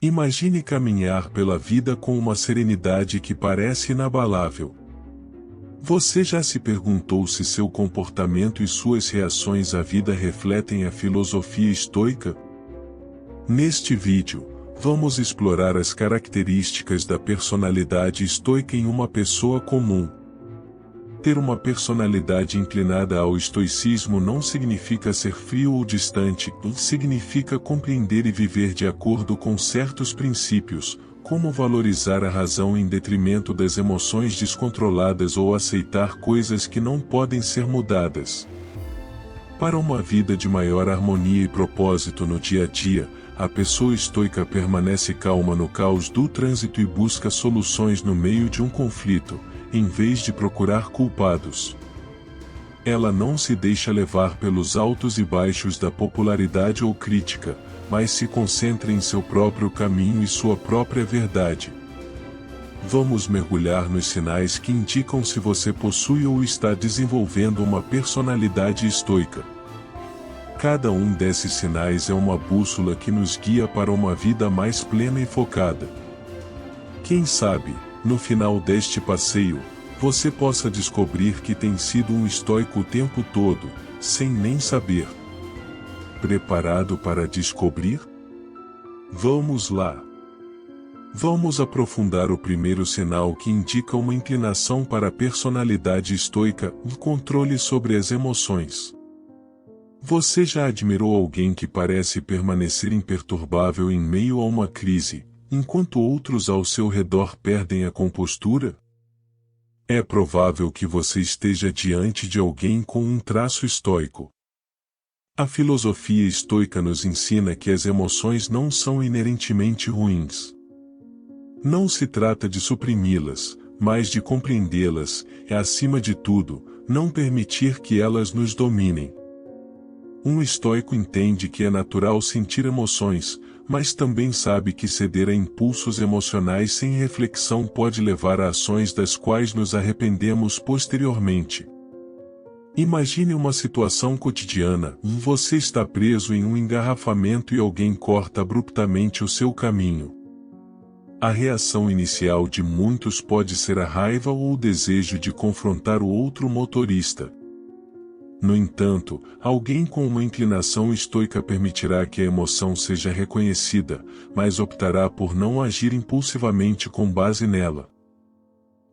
Imagine caminhar pela vida com uma serenidade que parece inabalável. Você já se perguntou se seu comportamento e suas reações à vida refletem a filosofia estoica? Neste vídeo, vamos explorar as características da personalidade estoica em uma pessoa comum. Ter uma personalidade inclinada ao estoicismo não significa ser frio ou distante, significa compreender e viver de acordo com certos princípios, como valorizar a razão em detrimento das emoções descontroladas ou aceitar coisas que não podem ser mudadas. Para uma vida de maior harmonia e propósito no dia a dia, a pessoa estoica permanece calma no caos do trânsito e busca soluções no meio de um conflito, em vez de procurar culpados. Ela não se deixa levar pelos altos e baixos da popularidade ou crítica, mas se concentra em seu próprio caminho e sua própria verdade. Vamos mergulhar nos sinais que indicam se você possui ou está desenvolvendo uma personalidade estoica. Cada um desses sinais é uma bússola que nos guia para uma vida mais plena e focada. Quem sabe, no final deste passeio, você possa descobrir que tem sido um estoico o tempo todo, sem nem saber. Preparado para descobrir? Vamos lá! Vamos aprofundar o primeiro sinal que indica uma inclinação para a personalidade estoica, o controle sobre as emoções. Você já admirou alguém que parece permanecer imperturbável em meio a uma crise, enquanto outros ao seu redor perdem a compostura? É provável que você esteja diante de alguém com um traço estoico. A filosofia estoica nos ensina que as emoções não são inerentemente ruins. Não se trata de suprimi-las, mas de compreendê-las, e acima de tudo, não permitir que elas nos dominem. Um estoico entende que é natural sentir emoções, mas também sabe que ceder a impulsos emocionais sem reflexão pode levar a ações das quais nos arrependemos posteriormente. Imagine uma situação cotidiana: você está preso em um engarrafamento e alguém corta abruptamente o seu caminho. A reação inicial de muitos pode ser a raiva ou o desejo de confrontar o outro motorista. No entanto, alguém com uma inclinação estoica permitirá que a emoção seja reconhecida, mas optará por não agir impulsivamente com base nela.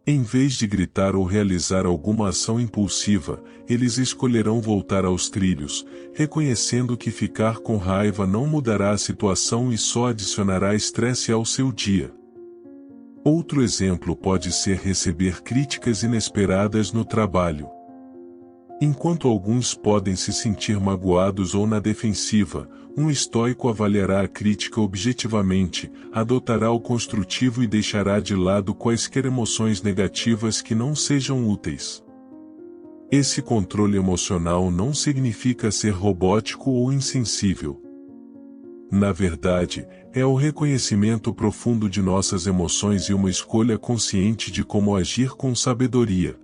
Em vez de gritar ou realizar alguma ação impulsiva, eles escolherão voltar aos trilhos, reconhecendo que ficar com raiva não mudará a situação e só adicionará estresse ao seu dia. Outro exemplo pode ser receber críticas inesperadas no trabalho. Enquanto alguns podem se sentir magoados ou na defensiva, um estoico avaliará a crítica objetivamente, adotará o construtivo e deixará de lado quaisquer emoções negativas que não sejam úteis. Esse controle emocional não significa ser robótico ou insensível. Na verdade, é o reconhecimento profundo de nossas emoções e uma escolha consciente de como agir com sabedoria.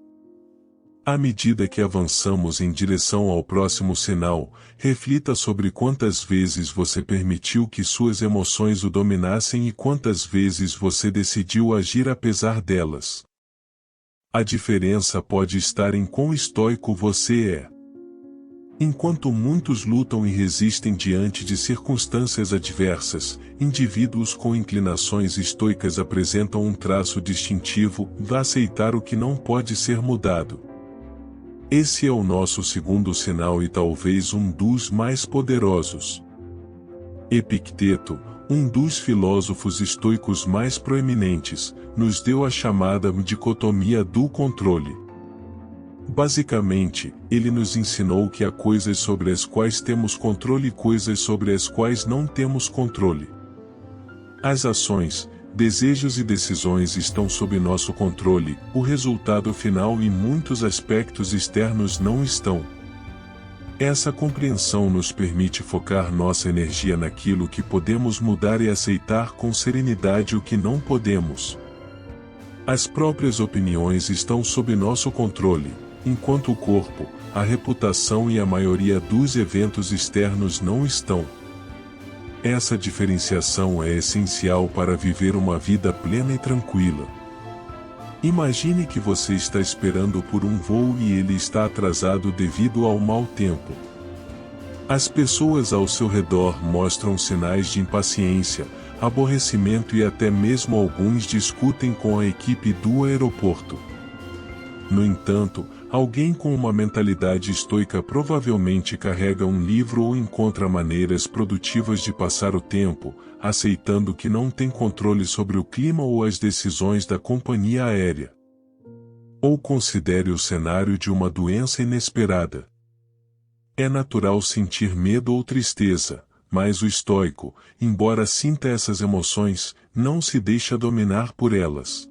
À medida que avançamos em direção ao próximo sinal, reflita sobre quantas vezes você permitiu que suas emoções o dominassem e quantas vezes você decidiu agir apesar delas. A diferença pode estar em quão estoico você é. Enquanto muitos lutam e resistem diante de circunstâncias adversas, indivíduos com inclinações estoicas apresentam um traço distintivo: aceitar o que não pode ser mudado. Esse é o nosso segundo sinal e talvez um dos mais poderosos. Epicteto, um dos filósofos estoicos mais proeminentes, nos deu a chamada dicotomia do controle. Basicamente, ele nos ensinou que há coisas sobre as quais temos controle e coisas sobre as quais não temos controle. As ações, desejos e decisões estão sob nosso controle, o resultado final em muitos aspectos externos não estão. Essa compreensão nos permite focar nossa energia naquilo que podemos mudar e aceitar com serenidade o que não podemos. As próprias opiniões estão sob nosso controle, enquanto o corpo, a reputação e a maioria dos eventos externos não estão. Essa diferenciação é essencial para viver uma vida plena e tranquila. Imagine que você está esperando por um voo e ele está atrasado devido ao mau tempo. As pessoas ao seu redor mostram sinais de impaciência, aborrecimento e até mesmo alguns discutem com a equipe do aeroporto. No entanto, alguém com uma mentalidade estoica provavelmente carrega um livro ou encontra maneiras produtivas de passar o tempo, aceitando que não tem controle sobre o clima ou as decisões da companhia aérea. Ou considere o cenário de uma doença inesperada. É natural sentir medo ou tristeza, mas o estoico, embora sinta essas emoções, não se deixa dominar por elas.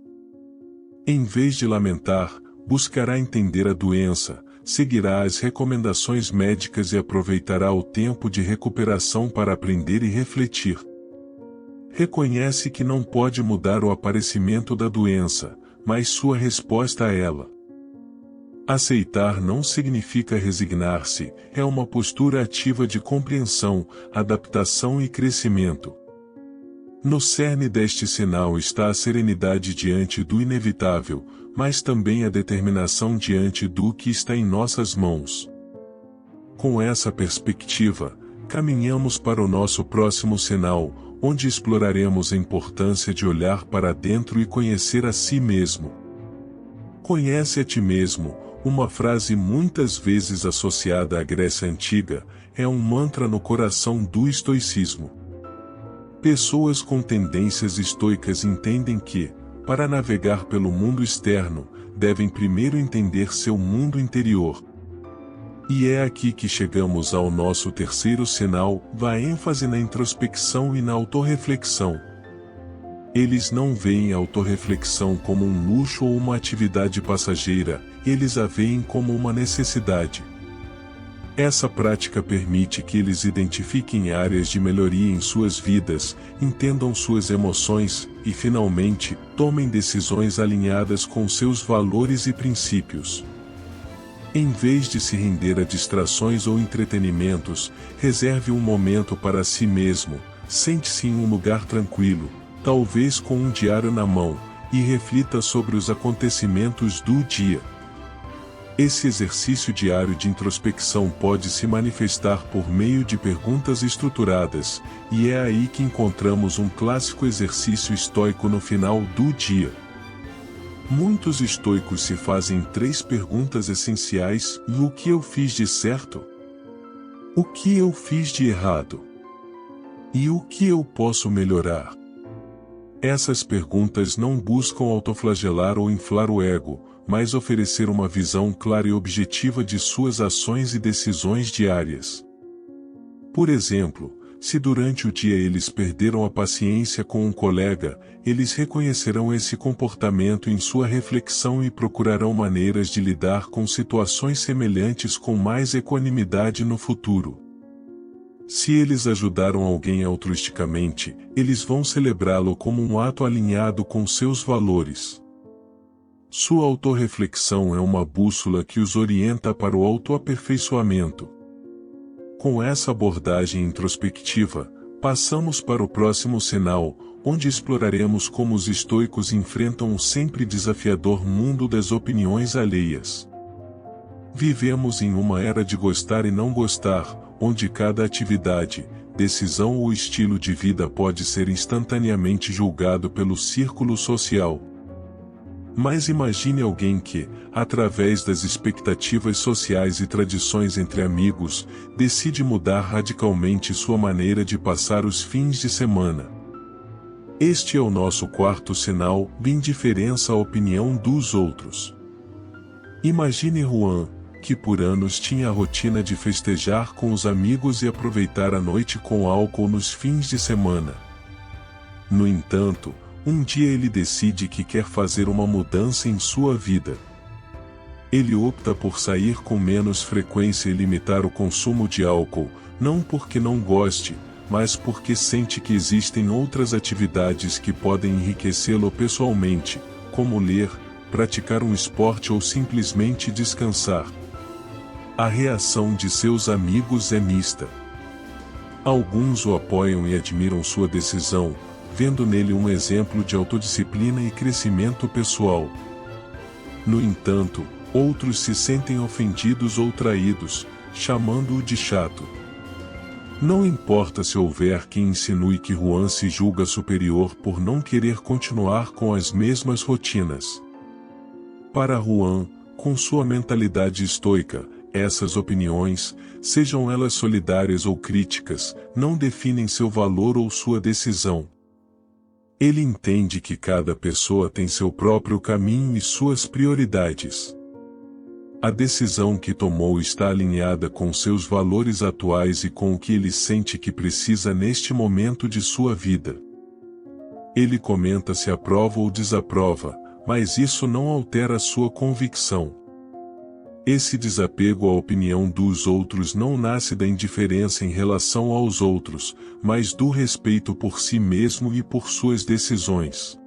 Em vez de lamentar, buscará entender a doença, seguirá as recomendações médicas e aproveitará o tempo de recuperação para aprender e refletir. Reconhece que não pode mudar o aparecimento da doença, mas sua resposta a ela. Aceitar não significa resignar-se, é uma postura ativa de compreensão, adaptação e crescimento. No cerne deste sinal está a serenidade diante do inevitável, mas também a determinação diante do que está em nossas mãos. Com essa perspectiva, caminhamos para o nosso próximo sinal, onde exploraremos a importância de olhar para dentro e conhecer a si mesmo. Conhece a ti mesmo, uma frase muitas vezes associada à Grécia Antiga, é um mantra no coração do estoicismo. Pessoas com tendências estoicas entendem que, para navegar pelo mundo externo, devem primeiro entender seu mundo interior. E é aqui que chegamos ao nosso terceiro sinal, a ênfase na introspecção e na autorreflexão. Eles não veem a autorreflexão como um luxo ou uma atividade passageira, eles a veem como uma necessidade. Essa prática permite que eles identifiquem áreas de melhoria em suas vidas, entendam suas emoções e, finalmente, tomem decisões alinhadas com seus valores e princípios. Em vez de se render a distrações ou entretenimentos, reserve um momento para si mesmo, sente-se em um lugar tranquilo, talvez com um diário na mão, e reflita sobre os acontecimentos do dia. Esse exercício diário de introspecção pode se manifestar por meio de perguntas estruturadas, e é aí que encontramos um clássico exercício estoico no final do dia. Muitos estoicos se fazem 3 perguntas essenciais: o que eu fiz de certo? O que eu fiz de errado? E o que eu posso melhorar? Essas perguntas não buscam autoflagelar ou inflar o ego, mas oferecer uma visão clara e objetiva de suas ações e decisões diárias. Por exemplo, se durante o dia eles perderam a paciência com um colega, eles reconhecerão esse comportamento em sua reflexão e procurarão maneiras de lidar com situações semelhantes com mais equanimidade no futuro. Se eles ajudaram alguém altruisticamente, eles vão celebrá-lo como um ato alinhado com seus valores. Sua autorreflexão é uma bússola que os orienta para o autoaperfeiçoamento. Com essa abordagem introspectiva, passamos para o próximo sinal, onde exploraremos como os estoicos enfrentam o sempre desafiador mundo das opiniões alheias. Vivemos em uma era de gostar e não gostar, onde cada atividade, decisão ou estilo de vida pode ser instantaneamente julgado pelo círculo social. Mas imagine alguém que, através das expectativas sociais e tradições entre amigos, decide mudar radicalmente sua maneira de passar os fins de semana. Este é o nosso quarto sinal, de indiferença à opinião dos outros. Imagine Juan, que por anos tinha a rotina de festejar com os amigos e aproveitar a noite com álcool nos fins de semana. No entanto, um dia ele decide que quer fazer uma mudança em sua vida. Ele opta por sair com menos frequência e limitar o consumo de álcool, não porque não goste, mas porque sente que existem outras atividades que podem enriquecê-lo pessoalmente, como ler, praticar um esporte ou simplesmente descansar. A reação de seus amigos é mista. Alguns o apoiam e admiram sua decisão, vendo nele um exemplo de autodisciplina e crescimento pessoal. No entanto, outros se sentem ofendidos ou traídos, chamando-o de chato. Não importa se houver quem insinue que Juan se julga superior por não querer continuar com as mesmas rotinas. Para Juan, com sua mentalidade estoica, essas opiniões, sejam elas solidárias ou críticas, não definem seu valor ou sua decisão. Ele entende que cada pessoa tem seu próprio caminho e suas prioridades. A decisão que tomou está alinhada com seus valores atuais e com o que ele sente que precisa neste momento de sua vida. Ele comenta se aprova ou desaprova, mas isso não altera sua convicção. Esse desapego à opinião dos outros não nasce da indiferença em relação aos outros, mas do respeito por si mesmo e por suas decisões.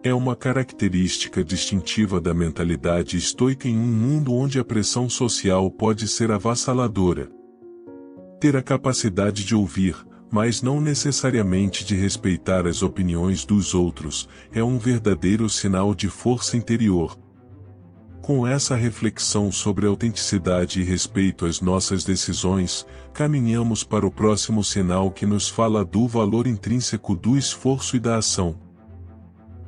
É uma característica distintiva da mentalidade estoica em um mundo onde a pressão social pode ser avassaladora. Ter a capacidade de ouvir, mas não necessariamente de respeitar as opiniões dos outros, é um verdadeiro sinal de força interior. Com essa reflexão sobre autenticidade e respeito às nossas decisões, caminhamos para o próximo sinal que nos fala do valor intrínseco do esforço e da ação.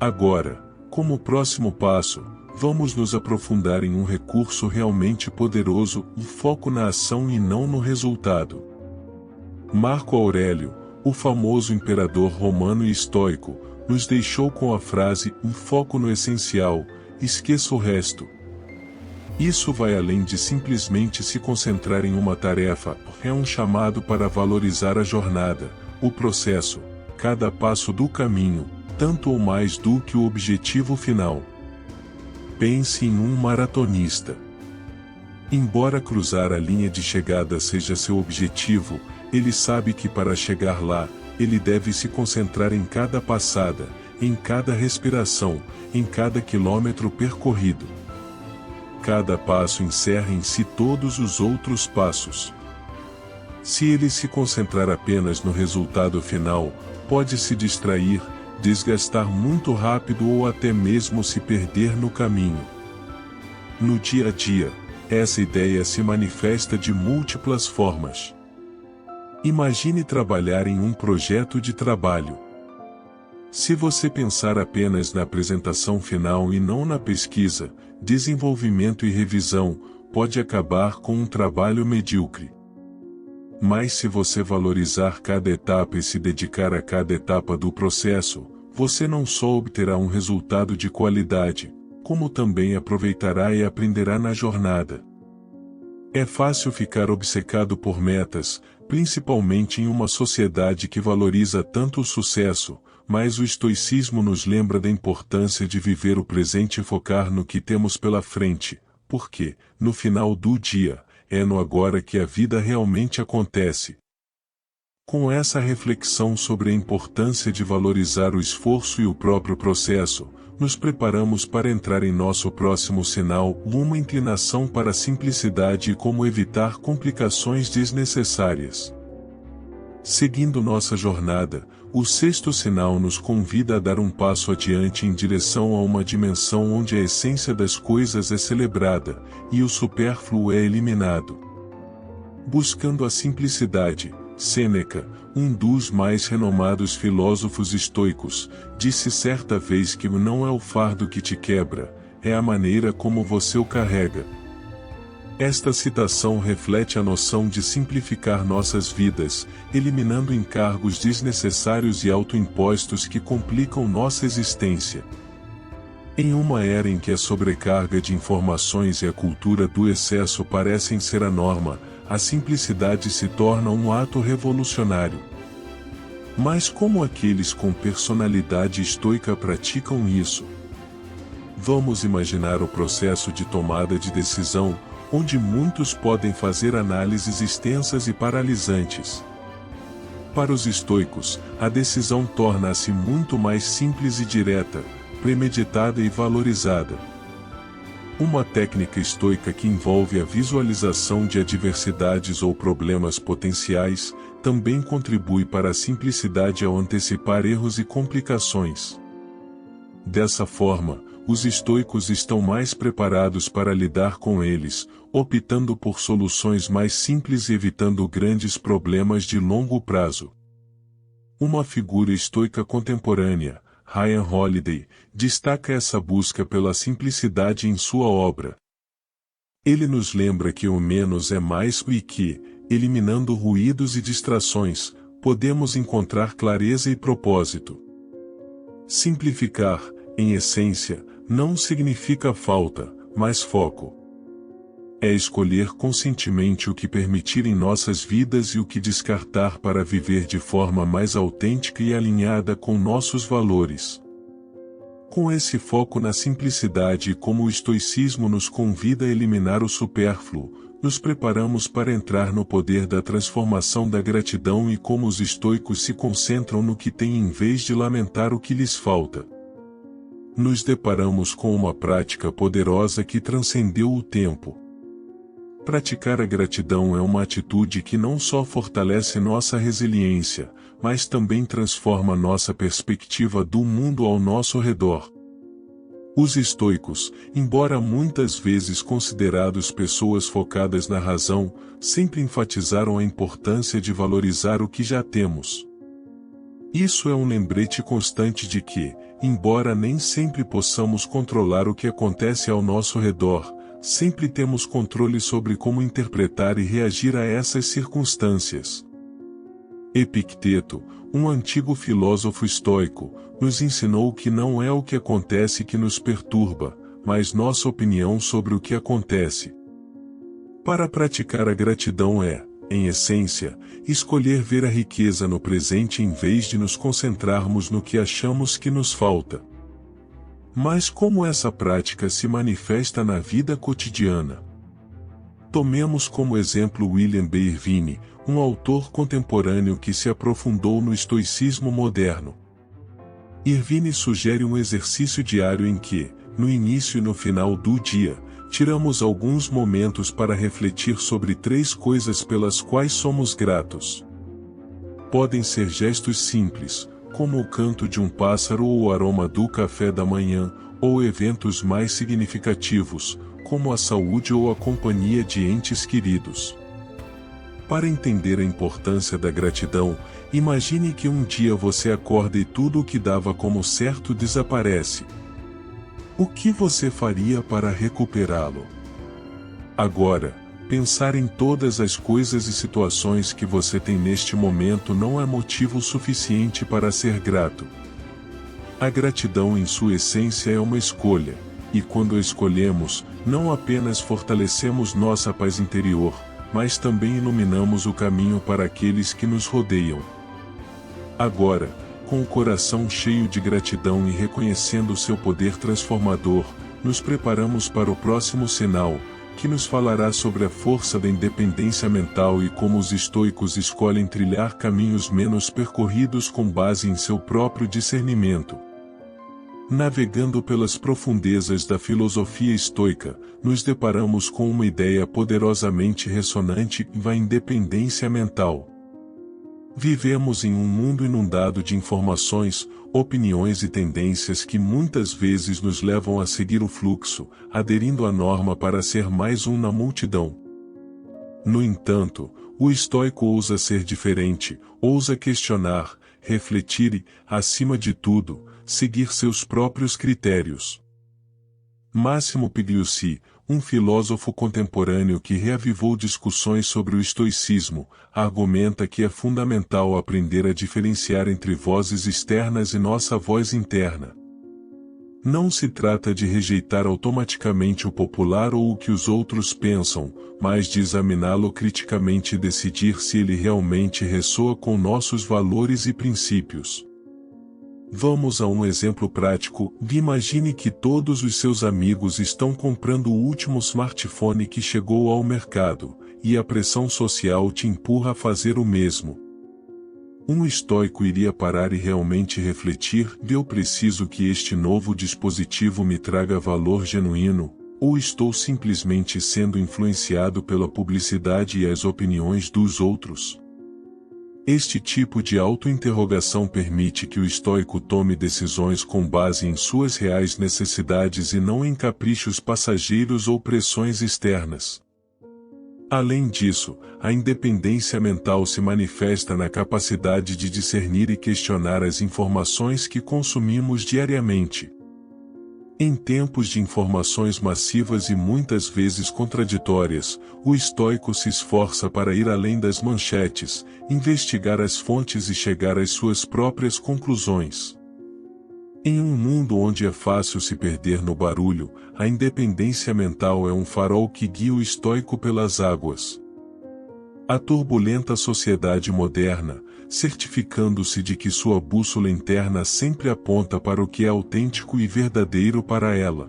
Agora, como próximo passo, vamos nos aprofundar em um recurso realmente poderoso, o foco na ação e não no resultado. Marco Aurélio, o famoso imperador romano e estoico, nos deixou com a frase: um foco no essencial, esqueça o resto. Isso vai além de simplesmente se concentrar em uma tarefa, é um chamado para valorizar a jornada, o processo, cada passo do caminho, tanto ou mais do que o objetivo final. Pense em um maratonista. Embora cruzar a linha de chegada seja seu objetivo, ele sabe que para chegar lá, ele deve se concentrar em cada passada, em cada respiração, em cada quilômetro percorrido. Cada passo encerra em si todos os outros passos. Se ele se concentrar apenas no resultado final, pode se distrair, desgastar muito rápido ou até mesmo se perder no caminho. No dia a dia, essa ideia se manifesta de múltiplas formas. Imagine trabalhar em um projeto de trabalho. Se você pensar apenas na apresentação final e não na pesquisa, desenvolvimento e revisão, pode acabar com um trabalho medíocre. Mas se você valorizar cada etapa e se dedicar a cada etapa do processo, você não só obterá um resultado de qualidade, como também aproveitará e aprenderá na jornada. É fácil ficar obcecado por metas, principalmente em uma sociedade que valoriza tanto o sucesso, mas o estoicismo nos lembra da importância de viver o presente e focar no que temos pela frente, porque, no final do dia, é no agora que a vida realmente acontece. Com essa reflexão sobre a importância de valorizar o esforço e o próprio processo, nos preparamos para entrar em nosso próximo sinal, uma inclinação para a simplicidade e como evitar complicações desnecessárias. Seguindo nossa jornada, o sexto sinal nos convida a dar um passo adiante em direção a uma dimensão onde a essência das coisas é celebrada, e o supérfluo é eliminado. Buscando a simplicidade, Sêneca, um dos mais renomados filósofos estoicos, disse certa vez que não é o fardo que te quebra, é a maneira como você o carrega. Esta citação reflete a noção de simplificar nossas vidas, eliminando encargos desnecessários e autoimpostos que complicam nossa existência. Em uma era em que a sobrecarga de informações e a cultura do excesso parecem ser a norma, a simplicidade se torna um ato revolucionário. Mas como aqueles com personalidade estoica praticam isso? Vamos imaginar o processo de tomada de decisão, onde muitos podem fazer análises extensas e paralisantes. Para os estoicos, a decisão torna-se muito mais simples e direta, premeditada e valorizada. Uma técnica estoica que envolve a visualização de adversidades ou problemas potenciais, também contribui para a simplicidade ao antecipar erros e complicações. Dessa forma, os estoicos estão mais preparados para lidar com eles, optando por soluções mais simples e evitando grandes problemas de longo prazo. Uma figura estoica contemporânea, Ryan Holiday, destaca essa busca pela simplicidade em sua obra. Ele nos lembra que o menos é mais e que, eliminando ruídos e distrações, podemos encontrar clareza e propósito. Simplificar, em essência, não significa falta, mas foco. É escolher conscientemente o que permitir em nossas vidas e o que descartar para viver de forma mais autêntica e alinhada com nossos valores. Com esse foco na simplicidade e como o estoicismo nos convida a eliminar o supérfluo, nos preparamos para entrar no poder da transformação da gratidão e como os estoicos se concentram no que têm em vez de lamentar o que lhes falta. Nos deparamos com uma prática poderosa que transcendeu o tempo. Praticar a gratidão é uma atitude que não só fortalece nossa resiliência, mas também transforma nossa perspectiva do mundo ao nosso redor. Os estoicos, embora muitas vezes considerados pessoas focadas na razão, sempre enfatizaram a importância de valorizar o que já temos. Isso é um lembrete constante de que, embora nem sempre possamos controlar o que acontece ao nosso redor, sempre temos controle sobre como interpretar e reagir a essas circunstâncias. Epicteto, um antigo filósofo estoico, nos ensinou que não é o que acontece que nos perturba, mas nossa opinião sobre o que acontece. Para praticar a gratidão é, em essência, escolher ver a riqueza no presente em vez de nos concentrarmos no que achamos que nos falta. Mas como essa prática se manifesta na vida cotidiana? Tomemos como exemplo William B. Irvine, um autor contemporâneo que se aprofundou no estoicismo moderno. Irvine sugere um exercício diário em que, no início e no final do dia, tiramos alguns momentos para refletir sobre 3 coisas pelas quais somos gratos. Podem ser gestos simples, como o canto de um pássaro ou o aroma do café da manhã, ou eventos mais significativos, como a saúde ou a companhia de entes queridos. Para entender a importância da gratidão, imagine que um dia você acorda e tudo o que dava como certo desaparece. O que você faria para recuperá-lo? Agora, pensar em todas as coisas e situações que você tem neste momento não é motivo suficiente para ser grato. A gratidão em sua essência é uma escolha, e quando a escolhemos, não apenas fortalecemos nossa paz interior, mas também iluminamos o caminho para aqueles que nos rodeiam. Agora, com o coração cheio de gratidão e reconhecendo seu poder transformador, nos preparamos para o próximo sinal, que nos falará sobre a força da independência mental e como os estoicos escolhem trilhar caminhos menos percorridos com base em seu próprio discernimento. Navegando pelas profundezas da filosofia estoica, nos deparamos com uma ideia poderosamente ressonante da independência mental. Vivemos em um mundo inundado de informações, opiniões e tendências que muitas vezes nos levam a seguir o fluxo, aderindo à norma para ser mais um na multidão. No entanto, o estoico ousa ser diferente, ousa questionar, refletir e, acima de tudo, seguir seus próprios critérios. Massimo Pigliucci, um filósofo contemporâneo que reavivou discussões sobre o estoicismo, argumenta que é fundamental aprender a diferenciar entre vozes externas e nossa voz interna. Não se trata de rejeitar automaticamente o popular ou o que os outros pensam, mas de examiná-lo criticamente e decidir se ele realmente ressoa com nossos valores e princípios. Vamos a um exemplo prático. Imagine que todos os seus amigos estão comprando o último smartphone que chegou ao mercado, e a pressão social te empurra a fazer o mesmo. Um estoico iria parar e realmente refletir: eu preciso que este novo dispositivo me traga valor genuíno, ou estou simplesmente sendo influenciado pela publicidade e as opiniões dos outros? Este tipo de autointerrogação permite que o estoico tome decisões com base em suas reais necessidades e não em caprichos passageiros ou pressões externas. Além disso, a independência mental se manifesta na capacidade de discernir e questionar as informações que consumimos diariamente. Em tempos de informações massivas e muitas vezes contraditórias, o estoico se esforça para ir além das manchetes, investigar as fontes e chegar às suas próprias conclusões. Em um mundo onde é fácil se perder no barulho, a independência mental é um farol que guia o estoico pelas águas. A turbulenta sociedade moderna, certificando-se de que sua bússola interna sempre aponta para o que é autêntico e verdadeiro para ela.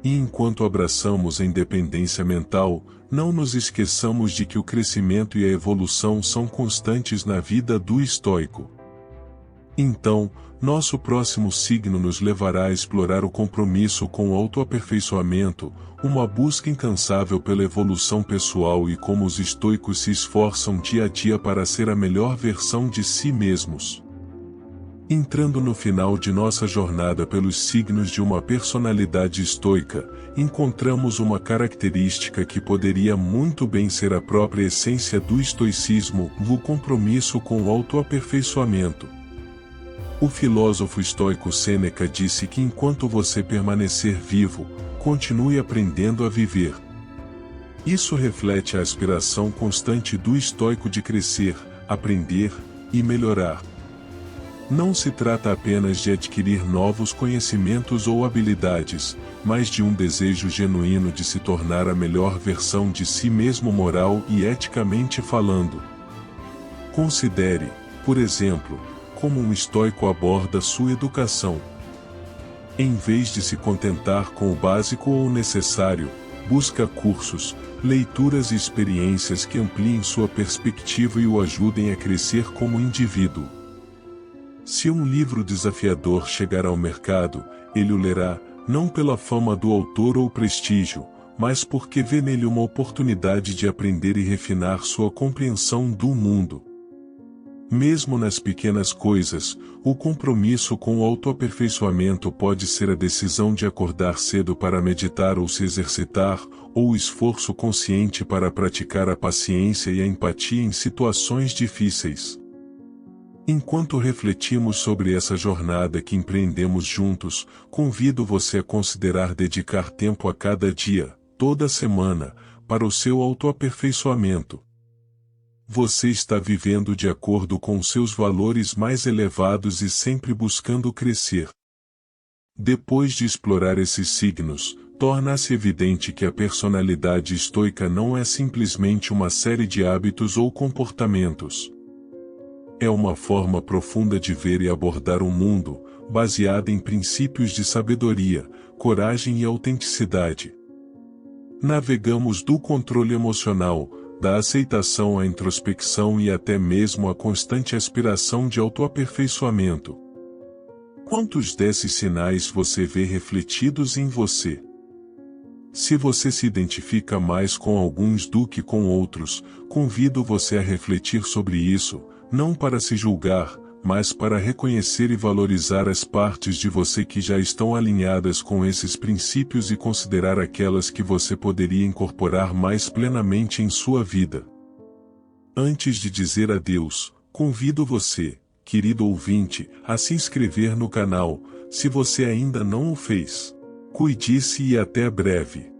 E enquanto abraçamos a independência mental, não nos esqueçamos de que o crescimento e a evolução são constantes na vida do estoico. Então, nosso próximo signo nos levará a explorar o compromisso com o autoaperfeiçoamento, uma busca incansável pela evolução pessoal e como os estoicos se esforçam dia a dia para ser a melhor versão de si mesmos. Entrando no final de nossa jornada pelos signos de uma personalidade estoica, encontramos uma característica que poderia muito bem ser a própria essência do estoicismo, o compromisso com o autoaperfeiçoamento. O filósofo estoico Sêneca disse que enquanto você permanecer vivo, continue aprendendo a viver. Isso reflete a aspiração constante do estoico de crescer, aprender e melhorar. Não se trata apenas de adquirir novos conhecimentos ou habilidades, mas de um desejo genuíno de se tornar a melhor versão de si mesmo moral e eticamente falando. Considere, por exemplo, como um estoico aborda sua educação. Em vez de se contentar com o básico ou necessário, busca cursos, leituras e experiências que ampliem sua perspectiva e o ajudem a crescer como indivíduo. Se um livro desafiador chegar ao mercado, ele o lerá, não pela fama do autor ou prestígio, mas porque vê nele uma oportunidade de aprender e refinar sua compreensão do mundo. Mesmo nas pequenas coisas, o compromisso com o autoaperfeiçoamento pode ser a decisão de acordar cedo para meditar ou se exercitar, ou o esforço consciente para praticar a paciência e a empatia em situações difíceis. Enquanto refletimos sobre essa jornada que empreendemos juntos, convido você a considerar dedicar tempo a cada dia, toda semana, para o seu autoaperfeiçoamento. Você está vivendo de acordo com seus valores mais elevados e sempre buscando crescer. Depois de explorar esses signos, torna-se evidente que a personalidade estoica não é simplesmente uma série de hábitos ou comportamentos. É uma forma profunda de ver e abordar o mundo, baseada em princípios de sabedoria, coragem e autenticidade. Navegamos do controle emocional, da aceitação à introspecção e até mesmo à constante aspiração de autoaperfeiçoamento. Quantos desses sinais você vê refletidos em você? Se você se identifica mais com alguns do que com outros, convido você a refletir sobre isso, não para se julgar, mas para reconhecer e valorizar as partes de você que já estão alinhadas com esses princípios e considerar aquelas que você poderia incorporar mais plenamente em sua vida. Antes de dizer adeus, convido você, querido ouvinte, a se inscrever no canal, se você ainda não o fez. Cuide-se e até breve.